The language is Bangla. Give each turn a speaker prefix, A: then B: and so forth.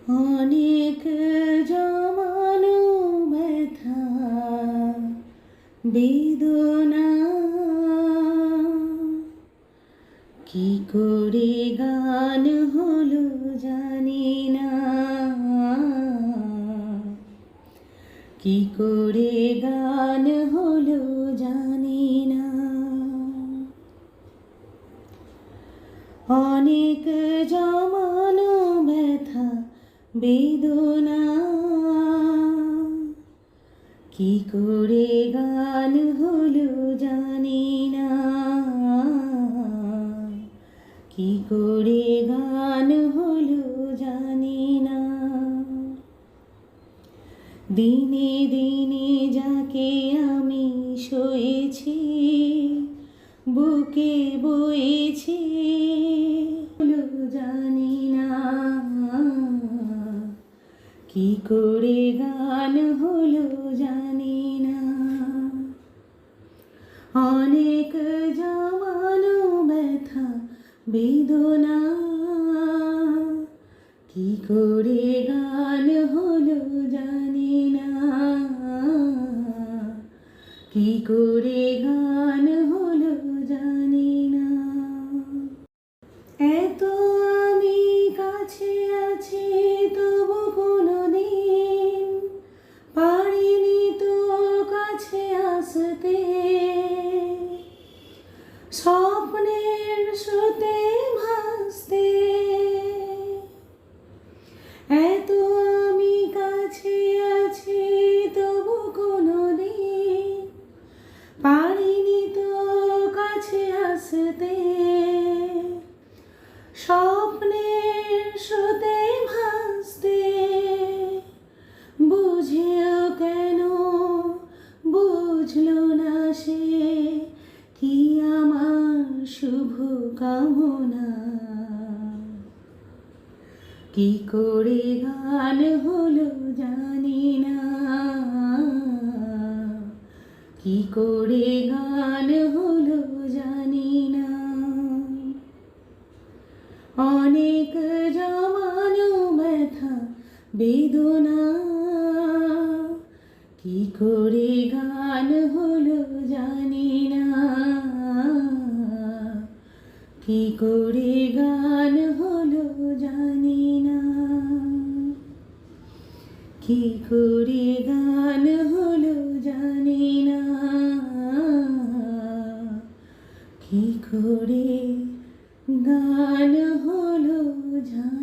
A: অনেক জমানো ব্যথা বেদনা কি করে গান হলো জানি না, কি করে গান হলো জানি না। অনেক জমানো ব্যথা বেদনা কি করে গান হলো জানি না, কি করে গান হলো জানি না। দিনে দিনে যাকে আমি সয়েছি বুকে বয়েছি হলো জানি না, কি করে গান হলো জানি না। অনেক জমানো ব্যথা বেদনা কি করে গান হলো জানি না, কি করে গান হলো জানি না। এত আমি কাছে আছি তবু কোনোদিন পারিনি তো কাছে আসতে, স্বপ্নের স্রোতে ভাসতে। এত আমি কাছে আছি তবু কোনোদিন পারিনি তো কাছে আসতে, স্বপ্নের স্রোতে ভাসতে। বুঝেও কেন বুঝলো না সে কি আমার শুভ কামনা, কি করে গান হলো জানি না, কি করে গান হলো জানি না। অনেক জমানো ব্যথা বেদনা কি করে গান হলো জানি না, কি করে গান হলো জানি না, কি করে গান হলো জানি না, কি করে গান হলো জানি না।